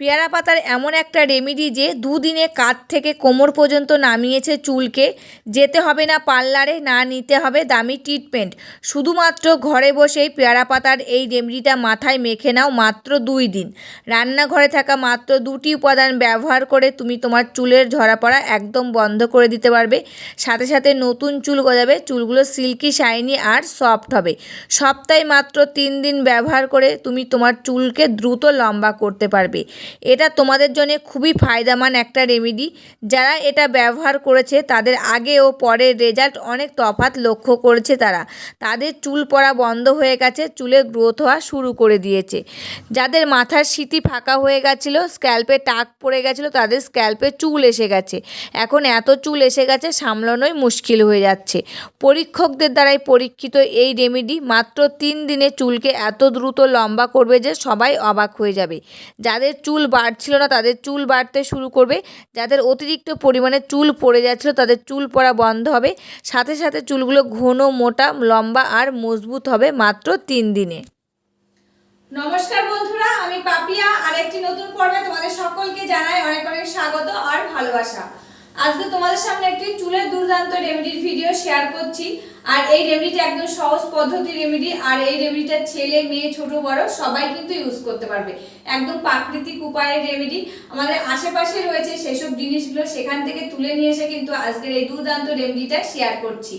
পেয়ারা পাতার এমন একটা রেমেডি যে দুদিনে কাঁধ থেকে কোমর পর্যন্ত নামিয়েছে চুলকে। যেতে হবে না পার্লারে, না নিতে হবে দামি ট্রিটমেন্ট। শুধুমাত্র ঘরে বসেই পেয়ারা পাতার এই রেমেডিটা মাথায় মেখে নাও মাত্র 2 দিন। রান্নাঘরে থাকা মাত্র 2টি উপাদান ব্যবহার করে তুমি তোমার চুলের ঝরা পড়া একদম বন্ধ করে দিতে পারবে। সাথে সাথে নতুন চুল গজাবে, চুলগুলো সিল্কি শাইনি আর সফট হবে। সপ্তাহে মাত্র 3 দিন ব্যবহার করে তুমি তোমার চুলকে দ্রুত লম্বা করতে পারবে। এটা তোমাদের জন্য খুবই ফায়দামান একটা রেমেডি। যারা এটা ব্যবহার করেছে তাদের আগে ও পরের রেজাল্ট অনেক তফাৎ লক্ষ্য করেছে তারা। তাদের চুল পড়া বন্ধ হয়ে গেছে, চুলের গ্রোথ হওয়া শুরু করে দিয়েছে। যাদের মাথার সিঁথি ফাঁকা হয়ে গেছিলো, স্ক্যাল্পে টাক পড়ে গেছিলো, তাদের স্ক্যাল্পে চুল এসে গেছে। এখন এত চুল এসে গেছে সামলানোই মুশকিল হয়ে যাচ্ছে। পরীক্ষকদের দ্বারাই পরীক্ষিত এই রেমেডি মাত্র 3 দিনে চুলকে এত দ্রুত লম্বা করবে যে সবাই অবাক হয়ে যাবে। যাদের চুল বাড়ছিল না তাদের চুল বাড়তে শুরু করবে, যাদের অতিরিক্ত পরিমাণে চুল পড়ে যাচ্ছিল তাদের চুল পড়া বন্ধ হবে। সাথে সাথে চুলগুলো ঘন, মোটা, লম্বা আর মজবুত হবে মাত্র 3 দিনে। নমস্কার বন্ধুরা, আমি পাপিয়া আর একটি নতুন পর্বে তোমাদের সকলকে জানাই অনেক অনেক স্বাগত আর ভালোবাসা। আজকে তোমাদের সামনে একটি চুলের দুর্দান্ত রেমেডির ভিডিও শেয়ার করছি। আর এই রেমেডিটা একদম সহজ পদ্ধতি রেমেডি। আর এই রেমেডিটা ছেলে মেয়ে ছোট বড় সবাই কিন্তু ইউজ করতে পারবে। একদম প্রাকৃতিক উপায়ের রেমেডি। আমাদের আশেপাশে রয়েছে সেসব জিনিসগুলো, সেখান থেকে তুলে নিয়ে এসে কিন্তু আজকের এই দুর্দান্ত রেমেডিটা শেয়ার করছি।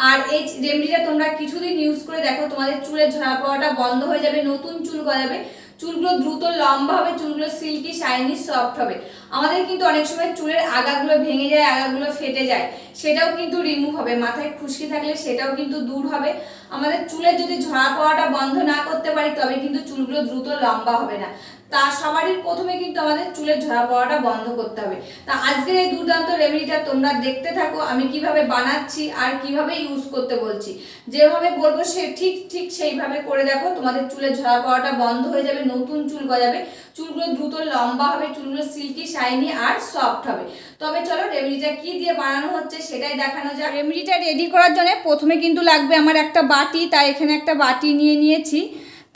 আর এই রেমেডিটা তোমরা কিছুদিন ইউজ করে দেখো, তোমাদের চুলের ঝরা পড়াটা বন্ধ হয়ে যাবে, নতুন চুল গজাবে, চুলগুলো দ্রুত লম্বা হবে, চুলগুলো সিল্কি শাইনি সফট হবে। আমাদের কিন্তু অনেক সময় চুলের আগাগুলো ভেঙে যায়, আগাগুলো ফেটে যায়, সেটাও কিন্তু রিমুভ হবে। মাথায় খুশকি থাকলে সেটাও কিন্তু দূর হবে। আমাদের চুলের যদি ঝরা পড়াটা বন্ধ না করতে পারি তবে কিন্তু চুলগুলো দ্রুত লম্বা হবে না। তা সবারই প্রথমে কিন্তু আমাদের চুলের ঝরা পড়াটা বন্ধ করতে হবে। তা আজকের এই দুর্দান্ত রেমেডিটা তোমরা দেখতে থাকো, আমি কিভাবে বানাচ্ছি আর কিভাবে ইউজ করতে বলছি। যেভাবে বলবো সে ঠিক সেইভাবে করে দেখো, তোমাদের চুলের ঝরা পড়াটা বন্ধ হয়ে যাবে, নতুন চুল গজাবে, চুলগুলো দ্রুত লম্বা হবে, চুলগুলো সিল্কি শাইনি আর সফট হবে। তবে চলো রেমেডিটা কি দিয়ে বানানো হচ্ছে সেটাই দেখানো যাক। রেমেডিটা রেডি করার জন্য প্রথমে কিন্তু লাগবে আমার একটা বাটি, তাই এখানে একটা বাটি নিয়ে নিয়েছি।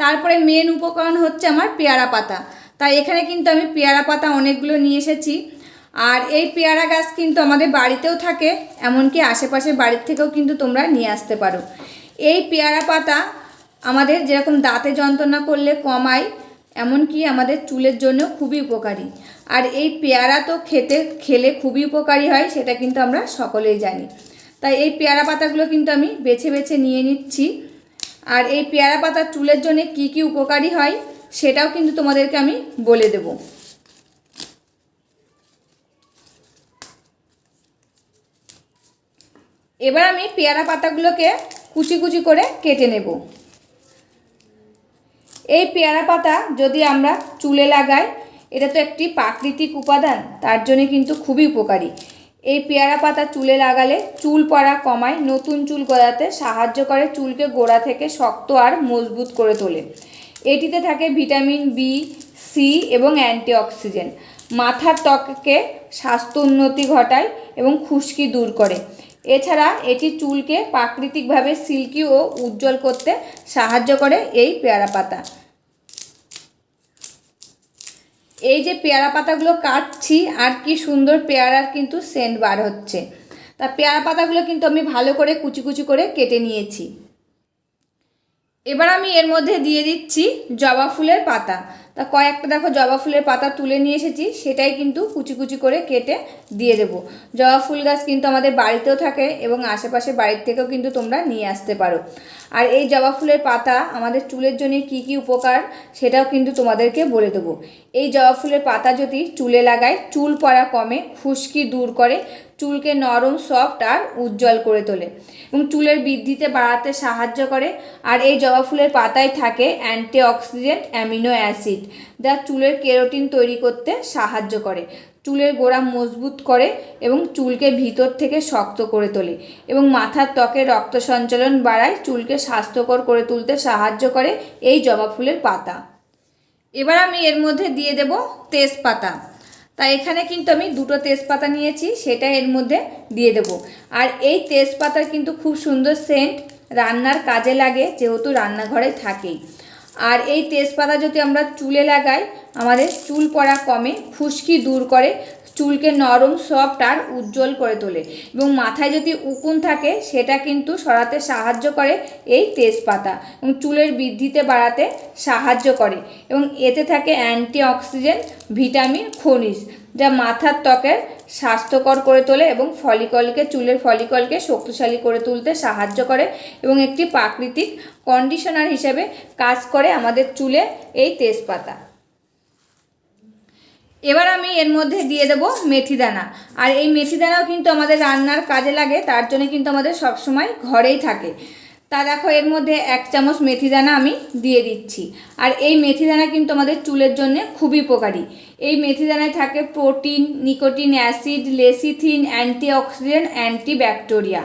তারপরে মেন উপকরণ হচ্ছে আমার পেয়ারা পাতা। তাই এখানে কিন্তু আমি পেয়ারা পাতা অনেকগুলো নিয়ে এসেছি। আর এই পেয়ারা গাছ কিন্তু আমাদের বাড়িতেও থাকে, এমনকি আশেপাশের বাড়ির থেকেও কিন্তু তোমরা নিয়ে আসতে পারো। এই পেয়ারা পাতা আমাদের যেরকম দাঁতে যন্ত্রণা করলে কমায়, এমনকি আমাদের চুলের জন্য খুবই উপকারী। আর এই পেয়ারা তো খেলে খুবই উপকারী হয়, সেটা কিন্তু আমরা সকলেই জানি। তাই এই পেয়ারা পাতাগুলো কিন্তু আমি বেছে বেছে নিয়ে নিচ্ছি। আর এই পেয়ারা পাতা চুলের জন্য কি কি উপকারী হয় সেটাও কিন্তু তোমাদেরকে আমি বলে দেব। এবার আমি পেয়ারা পাতাগুলোকে কুচি কুচি করে কেটে নেব। এই পেয়ারা পাতা যদি আমরা চুলে লাগাই, এটা তো একটি প্রাকৃতিক উপাদান, তার জন্য কিন্তু খুবই উপকারী। এই পেয়ারা পাতা চুলে লাগালে চুল পড়া কমায়, নতুন চুল গজাতে সাহায্য করে, চুলকে গোড়া থেকে শক্ত আর মজবুত করে তোলে। এটিতে থাকে ভিটামিন বি, সি এবং অ্যান্টিঅক্সিডেন্ট। মাথার ত্বকে স্বাস্থ্য উন্নতি ঘটায় এবং খুশকি দূর করে। এছাড়া এটি চুলকে প্রাকৃতিকভাবে সিল্কি ও উজ্জ্বল করতে সাহায্য করে এই পেয়ারা পাতা। এই যে পেয়ারা পাতাগুলো কাটছি আর কি সুন্দর পেয়ারার কিন্তু সেন্ট বার হচ্ছে। তা পেয়ারা পাতাগুলো কিন্তু আমি ভালো করে কুচি কুচি করে কেটে নিয়েছি। এবার আমি এর মধ্যে দিয়ে দিচ্ছি জবা ফুলের পাতা। তা কয়েকটা দেখো জবা ফুলের পাতা তুলে নিয়ে এসেছি, সেটাই কিন্তু কুচি কুচি করে কেটে দিয়ে দেবো। জবা ফুল গাছ কিন্তু আমাদের বাড়িতেও থাকে এবং আশেপাশে বাড়ির থেকেও কিন্তু তোমরা নিয়ে আসতে পারো। আর এই জবা ফুলের পাতা আমাদের চুলের জন্য কি কি উপকার সেটাও কিন্তু তোমাদেরকে বলে দেবো। এই জবা ফুলের পাতা যদি চুলে লাগায়, চুল পড়া কমে, খুশকি দূর করে, চুলকে নরম, সফট আর উজ্জ্বল করে তোলে এবং চুলের বৃদ্ধিতে বাড়াতে সাহায্য করে। আর এই জবা ফুলের পাতায় থাকে অ্যান্টিঅক্সিডেন্ট অ্যামিনো অ্যাসিড, যা চুলের কেরাটিন তৈরি করতে সাহায্য করে, চুলের গোড়া মজবুত করে এবং চুলকে ভিতর থেকে শক্ত করে তোলে এবং মাথার ত্বকে রক্ত সঞ্চালন বাড়ায়, চুলকে স্বাস্থ্যকর করে তুলতে সাহায্য করে এই জবা ফুলের পাতা। এবার আমি এর মধ্যে দিয়ে দেব তেজপাতা। তাই এখানে কিন্তু আমি 2টো তেজপাতা নিয়েছি, সেটা এর মধ্যে দিয়ে দেব। আর এই তেজপাতার কিন্তু খুব সুন্দর সেন্ট রান্নার কাজে লাগে, যেহেতু রান্নাঘরে থাকেই। আর এই তেজপাতা যদি আমরা চুলে লাগাই আমাদের চুল পড়া কমে, খুশকি দূর করে, চুলকে নরম সফট আর উজ্জ্বল করে তোলে এবং মাথায় যদি উকুন থাকে সেটা কিন্তু সরাতে সাহায্য করে এই তেজপাতা এবং চুলের বৃদ্ধিতে বাড়াতে সাহায্য করে এবং এতে থাকে অ্যান্টিঅক্সিডেন্ট, ভিটামিন, খনিজ, যা মাথার ত্বকের স্বাস্থ্যকর করে তোলে এবং চুলের ফলিকলকে শক্তিশালী করে তুলতে সাহায্য করে এবং একটি প্রাকৃতিক কন্ডিশনার হিসেবে কাজ করে আমাদের চুলে এই তেজপাতা। এবার আমি এর মধ্যে দিয়ে দেব মেথি দানা। আর এই মেথি দানাও কিন্তু আমাদের রান্নার কাজে লাগে, তার জন্য কিন্তু আমাদের সবসময় ঘরেই থাকে। তা দেখো এর মধ্যে 1 চামচ মেথি দানা আমি দিয়ে দিচ্ছি। আর এই মেথি দানা কিন্তু আমাদের চুলের জন্য খুবই উপকারী। এই মেথি দানায় থাকে protein, nicotine, acid, lecithin, antioxidant, অ্যান্টিব্যাকটেরিয়া।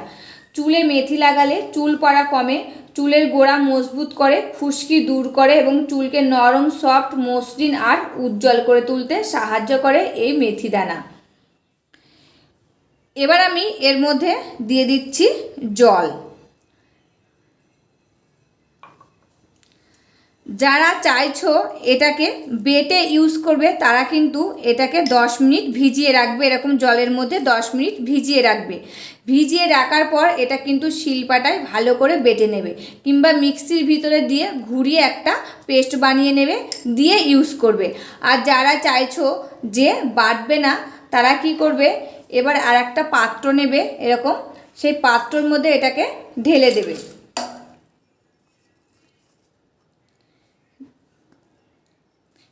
চুলে মেথি লাগালে চুল পড়া কমে, চুলের গোড়া মজবুত করে, খুশকি দূর করে এবং চুলকে নরম, সফট, মসৃণ আর উজ্জ্বল করে তুলতে সাহায্য করে এই মেথি দানা। এবার আমি এর মধ্যে দিয়ে দিচ্ছি জল। যারা চাইছো এটাকে বেটে ইউজ করবে তারা কিন্তু এটাকে 10 মিনিট ভিজিয়ে রাখবে, এরকম জলের মধ্যে 10 মিনিট ভিজিয়ে রাখবে। ভিজিয়ে রাখার পর এটা কিন্তু শিলপাটায় ভালো করে বেটে নেবে কিংবা মিক্সির ভিতরে দিয়ে ঘুরিয়ে একটা পেস্ট বানিয়ে নেবে, দিয়ে ইউজ করবে। আর যারা চাইছো যে বাটবে না তারা কি করবে, এবার আর একটা পাত্র নেবে এরকম, সেই পাত্রর মধ্যে এটাকে ঢেলে দেবে।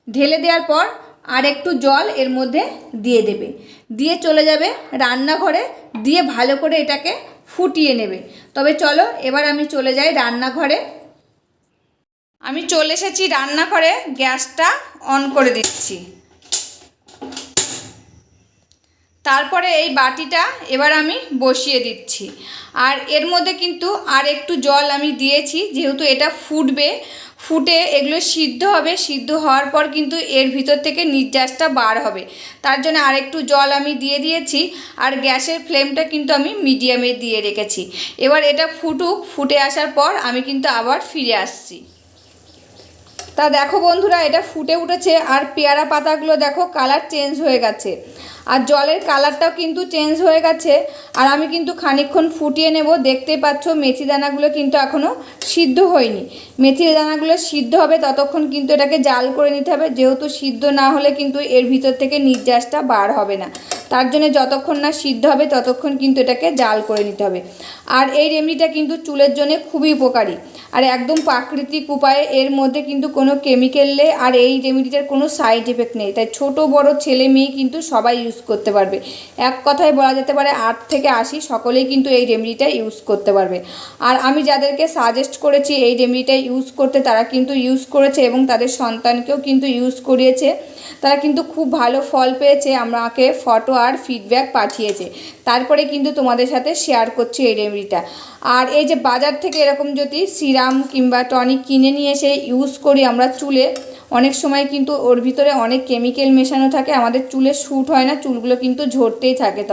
ঢেলে দেওয়ার পর আর একটু জল এর মধ্যে দিয়ে দেবে, দিয়ে চলে যাবে রান্নাঘরে, দিয়ে ভালো করে এটাকে ফুটিয়ে নেবে। তবে চলো এবার আমি চলে যাই রান্নাঘরে। আমি চলে এসেছি রান্নাঘরে, গ্যাসটা অন করে দিচ্ছি। তারপরে এই বাটিটা এবার আমি বসিয়ে দিচ্ছি। আর এর মধ্যে কিন্তু আর একটু জল আমি দিয়েছি, যেহেতু এটা ফুটবে, ফুটে এগুলো সিদ্ধ হবে, সিদ্ধ হওয়ার পর কিন্তু এর ভিতর থেকে নির্যাসটা বার হবে, তার জন্য আরেকটু জল আমি দিয়ে দিয়েছি। আর গ্যাসের ফ্লেমটা কিন্তু আমি মিডিয়ামে দিয়ে রেখেছি। এবার এটা ফুটুক, ফুটে আসার পর আমি কিন্তু আবার ফিরে আসছি। তা দেখো বন্ধুরা, এটা ফুটে উঠেছে আর পেয়ারা পাতাগুলো দেখো কালার চেঞ্জ হয়ে গেছে আর জলের কালারটাও কিন্তু চেঞ্জ হয়ে গেছে। আর আমি কিন্তু খানিকক্ষণ ফুটিয়ে নেব। দেখতেই পাচ্ছ মেথি দানাগুলো কিন্তু এখনও সিদ্ধ হয়নি। মেথি দানাগুলো সিদ্ধ হবে ততক্ষণ কিন্তু এটাকে জাল করে নিতে হবে, যেহেতু সিদ্ধ না হলে কিন্তু এর ভিতর থেকে নির্যাসটা বার হবে না, তার জন্য যতক্ষণ না সিদ্ধ হবে ততক্ষণ কিন্তু এটাকে জাল করে নিতে হবে। আর এই রেমেডিটা কিন্তু চুলের জন্য খুবই উপকারী আর একদম প্রাকৃতিক উপায়ে, এর মধ্যে কিন্তু কোনো কেমিক্যাল নেই আর এই রেমেডিটার কোনো সাইড এফেক্ট নেই। তাই ছোট বড় ছেলে মেয়ে কিন্তু সবাই ইউজ করতে পারবে। এক কথায় বলা যেতে পারে 8 থেকে 80 সকলেই কিন্তু এই রেমেডিটা ইউজ করতে পারবে। আর আমি যাদেরকে সাজেস্ট করেছি এই রেমেডিটা ইউজ করতে তারা কিন্তু ইউজ করেছে এবং তাদের সন্তানকেও কিন্তু ইউজ করিয়েছে, তারা কিন্তু খুব ভালো ফল পেয়েছে, আমাকে ফটো আর ফিডব্যাক পাঠিয়েছে। তারপরে কিন্তু তোমাদের সাথে শেয়ার করছি এই রেমেডিটা। আর এই যে বাজার থেকে এরকম যদি সিরাম কিংবা টনিক কিনে নিয়ে এসে ইউজ করি আমরা চুলে, অনেক সময় কিন্তু ওর ভিতরে অনেক কেমিক্যাল মেশানো থাকে, আমাদের চুলে শ্যুট হয় না, চুলগুলো কিন্তু ঝরতেই থাকে।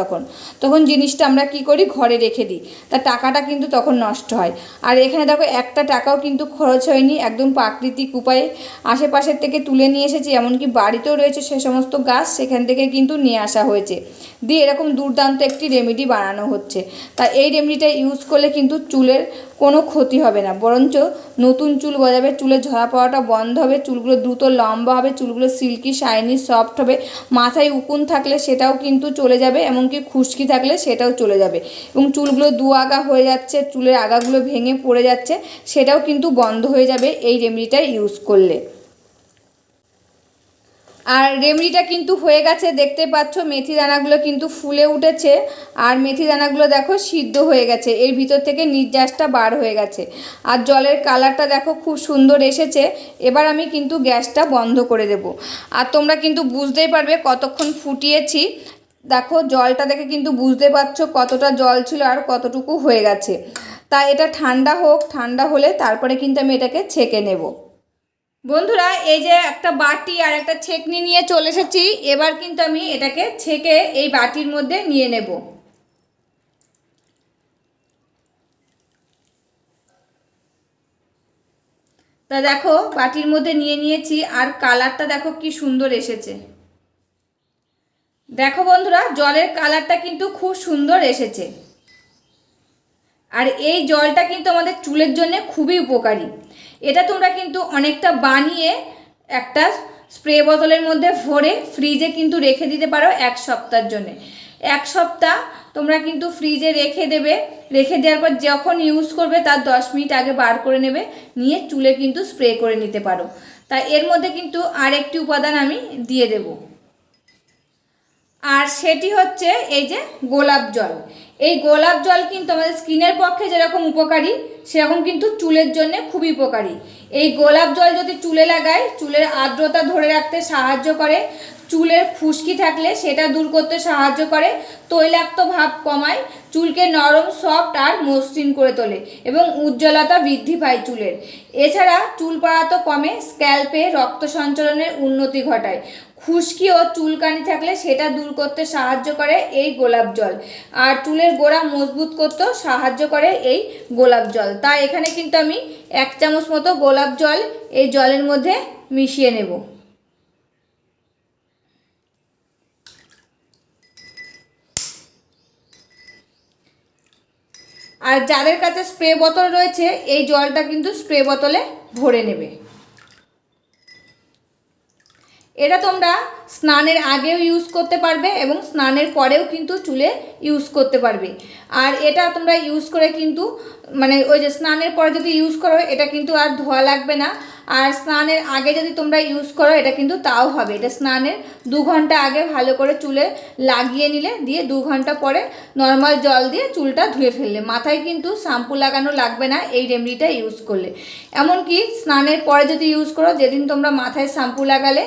তখন জিনিসটা আমরা কি করি, ঘরে রেখে দিই, তার টাকাটা কিন্তু তখন নষ্ট হয়। আর এখানে দেখো একটা টাকাও কিন্তু খরচ হয়নি, একদম প্রাকৃতিক উপায়ে আশেপাশের থেকে তুলে নিয়ে এসেছি, এমনকি বাড়িতেও রয়েছে সে সমস্ত গাছ, সেখান থেকে কিন্তু নিয়ে আসা হয়েছে, দিয়ে এরকম দুর্দান্ত একটি রেমেডি বানানো হচ্ছে। তা এই রেমেডিটা ইউজ করলে কিন্তু চুলের কোনো ক্ষতি হবে না, বরঞ্চ নতুন চুল গজাবে, চুলের ঝরা পাওয়াটা বন্ধ হবে, চুলগুলো দ্রুত লম্বা হবে, চুলগুলো সিল্কি শাইনি সফট হবে, মাথায় উকুন থাকলে সেটাও কিন্তু চলে যাবে, এমনকি খুশকি থাকলে সেটাও চলে যাবে এবং চুলগুলো দু আগা হয়ে যাচ্ছে, চুলের আগাগুলো ভেঙে পড়ে যাচ্ছে, সেটাও কিন্তু বন্ধ হয়ে যাবে এই রেমেডিটা ইউজ করলে। আর রেমেডিটা কিন্তু হয়ে গেছে, দেখতে পাচ্ছ মেথি দানাগুলো কিন্তু ফুলে উঠেছে আর মেথি দানাগুলো দেখো সিদ্ধ হয়ে গেছে, এর ভিতর থেকে নির্যাসটা বার হয়ে গেছে আর জলের কালারটা দেখো খুব সুন্দর এসেছে। এবার আমি কিন্তু গ্যাসটা বন্ধ করে দেব। আর তোমরা কিন্তু বুঝতেই পারবে কতক্ষণ ফুটিয়েছি, দেখো জলটা দেখে কিন্তু বুঝতে পারছো কতটা জল ছিল আর কতটুকু হয়ে গেছে। তা এটা ঠান্ডা হোক, ঠান্ডা হলে তারপরে কিন্তু আমি এটাকে ছেঁকে নেব। বন্ধুরা এই যে একটা বাটি আর একটা ছেঁকনি নিয়ে চলে এসেছি, এবার কিন্তু আমি এটাকে ছেঁকে এই বাটির মধ্যে নিয়ে নেব। তা দেখো বাটির মধ্যে নিয়ে নিয়েছি, আর কালারটা দেখো কি সুন্দর এসেছে। দেখো বন্ধুরা, জলের কালারটা কিন্তু খুব সুন্দর এসেছে। আর এই জলটা কিন্তু আমাদের চুলের জন্য খুবই উপকারী। এটা তোমরা কিন্তু অনেকটা বানিয়ে একটা স্প্রে বোতলের মধ্যে ভরে ফ্রিজে কিন্তু রেখে দিতে পারো 1 সপ্তাহের জন্য। 1 সপ্তাহ তোমরা কিন্তু ফ্রিজে রেখে দেবে। রেখে দেওয়ার পর যখন ইউজ করবে তার 10 মিনিট আগে বার করে নেবে, নিয়ে চুলে কিন্তু স্প্রে করে নিতে পারো। তাই এর মধ্যে কিন্তু আরেকটি উপাদান আমি দিয়ে দেব, আর সেটি হচ্ছে এই যে গোলাপ জল। এই গোলাপ জল কিন্তু আমাদের স্কিনের পক্ষে যেরকম উপকারী, সেরকম কিন্তু চুলের জন্য খুবই উপকারী। এই গোলাপ জল যদি চুলে লাগায়, চুলের আর্দ্রতা ধরে রাখতে সাহায্য করে, চুলের খুশকি থাকলে সেটা দূর করতে সাহায্য করে, তৈলাক্ত ভাব কমায়, চুলকে নরম, সফট আর মসৃণ করে তোলে এবং উজ্জ্বলতা বৃদ্ধি পায় চুলের। এছাড়া চুল পড়া তো কমে, স্ক্যাল্পে রক্ত সঞ্চালনের উন্নতি ঘটায়, খুশকি ও চুলকানি থাকলে সেটা দূর করতে সাহায্য করে এই গোলাপ জল, আর চুলের গোড়া মজবুত করতেও সাহায্য করে এই গোলাপ জল। তাই এখানে কিন্তু আমি 1 চামচ মতো গোলাপ জল এই জলের মধ্যে মিশিয়ে নেব। আর যাদের কাছে স্প্রে বোতল রয়েছে, এই জলটা কিন্তু স্প্রে বোতলে ভরে নেবে। এটা তোমরা স্নানের আগেও ইউজ করতে পারবে এবং স্নানের পরেও কিন্তু চুলে ইউজ করতে পারবে। আর এটা তোমরা ইউজ করে কিন্তু মানে ওই যে স্নানের পরে যদি ইউজ করো, এটা কিন্তু আর ধোয়া লাগবে না। আর স্নানের আগে যদি তোমরা ইউজ করো, এটা কিন্তু তাও হবে। এটা স্নানের 2 ঘন্টা আগে ভালো করে চুলে লাগিয়ে নিলে, দিয়ে 2 ঘন্টা পরে নর্মাল জল দিয়ে চুলটা ধুয়ে ফেললে, মাথায় কিন্তু শ্যাম্পু লাগানো লাগবে না এই রেমেডিটা ইউজ করলে। এমনকি স্নানের পরে যদি ইউজ করো, যেদিন তোমরা মাথায় শ্যাম্পু লাগালে,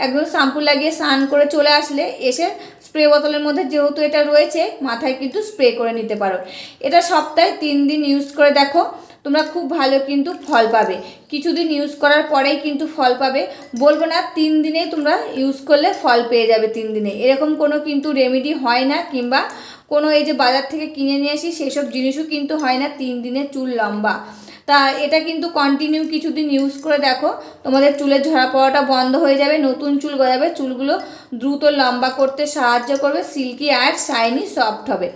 একদম শ্যাম্পু লাগিয়ে স্নান করে চলে আসলে, এসে স্প্রে বোতলের মধ্যে যেহেতু এটা রয়েছে, মাথায় কিন্তু স্প্রে করে নিতে পারো। এটা সপ্তাহে 3 দিন ইউজ করে দেখো, তোমরা খুব ভালো কিন্তু ফল পাবে। কিছুদিন ইউজ করার পরেই কিন্তু ফল পাবে, বলবো না 3 দিনেই তোমরা ইউজ করলে ফল পেয়ে যাবে 3 দিনে, এরকম কোনো কিন্তু রেমেডি হয় না। কিংবা কোনো এই যে বাজার থেকে কিনে নিয়ে আসি সেসব জিনিসও কিন্তু হয় না 3 দিনে চুল লম্বা। তা এটা কিন্তু কন্টিনিউ কিছুদিন ইউজ করে দেখো, তোমাদের চুলের ঝরা পড়াটা বন্ধ হয়ে যাবে, নতুন চুল গজাবে, চুলগুলো দ্রুত লম্বা করতে সাহায্য করবে, সিল্কি আর শাইনি সফট হবে।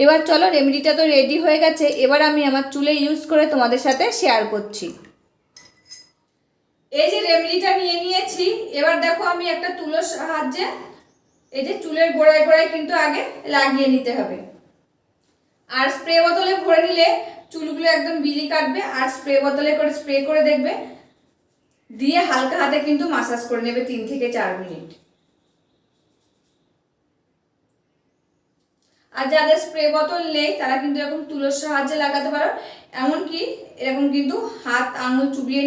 এবার চলো, রেমেডিটা তো রেডি হয়ে গেছে, এবার আমি আমার চুলে ইউজ করে তোমাদের সাথে শেয়ার করছি। এই যে রেমেডিটা নিয়ে নিয়েছি, এবার দেখো আমি একটা তুলোর সাহায্যে এই যে চুলের গোড়ায় গোড়ায় কিন্তু আগে লাগিয়ে নিতে হবে। আর স্প্রে বোতলে ভরে নিলে চুলগুলো একদম বিলি কাটবে। আর স্প্রে বোতলে করে স্প্রে করে দেখবে, দিয়ে হালকা হাতে কিন্তু মাসাজ করে নেবে 3 থেকে 4 মিনিট। আর যাদের স্প্রে বোতল নেই, তারা কিন্তু এরকম তুলোর সাহায্যে লাগাতে পারো। এমনকি এরকম কিন্তু হাত আঙুল চুবিয়ে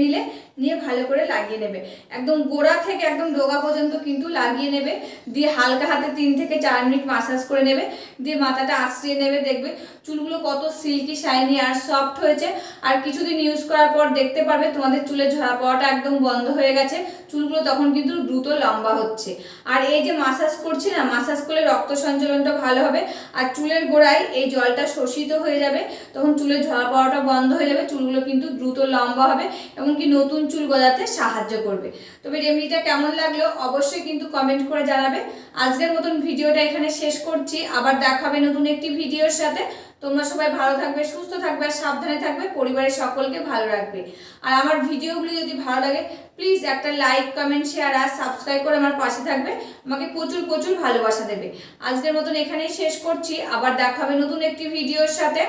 নিয়ে ভালো করে লাগিয়ে নেবে, একদম গোড়া থেকে একদম ডগা পর্যন্ত কিন্তু লাগিয়ে নেবে। দিয়ে হালকা হাতে 3 থেকে 4 মিনিট মাসাজ করে নেবে, দিয়ে মাথাটা আঁচড়িয়ে নেবে। দেখবে চুলগুলো কত সিল্কি, শাইনি আর সফট হয়েছে। আর কিছুদিন ইউজ করার পর দেখতে পারবে তোমাদের চুলের ঝরা পড়াটা একদম বন্ধ হয়ে গেছে, চুলগুলো তখন কিন্তু দ্রুত লম্বা হচ্ছে। আর এই যে মাসাজ করছি না, মাসাজ করলে রক্ত সঞ্চালনটা ভালো হবে, আর চুলের গোড়ায় এই জলটা শোষিত হয়ে যাবে, তখন চুলের ঝরা পড়াটা বন্ধ হয়ে যাবে, চুলগুলো কিন্তু দ্রুত লম্বা হবে, এমনকি নতুন চুল গজাতে সাহায্য করবে। তবে রেমেডিটা কেমন লাগলো অবশ্যই কিন্তু কমেন্ট করে জানাবে। আজকের মতন ভিডিওটা এখানে শেষ করছি, আবার দেখা হবে নতুন একটি ভিডিওর সাথে। তোমরা সবাই ভালো থাকবে, সুস্থ থাকবে আর সাবধানে থাকবে, পরিবারের সকলকে ভালো রাখবে। আর আমার ভিডিওগুলি যদি ভালো লাগে, প্লিজ একটা লাইক, কমেন্ট, শেয়ার আর সাবস্ক্রাইব করে আমার পাশে থাকবে, আমাকে প্রচুর প্রচুর ভালোবাসা দেবে। আজকের মতন এখানেই শেষ করছি, আবার দেখা হবে নতুন একটি ভিডিওর সাথে।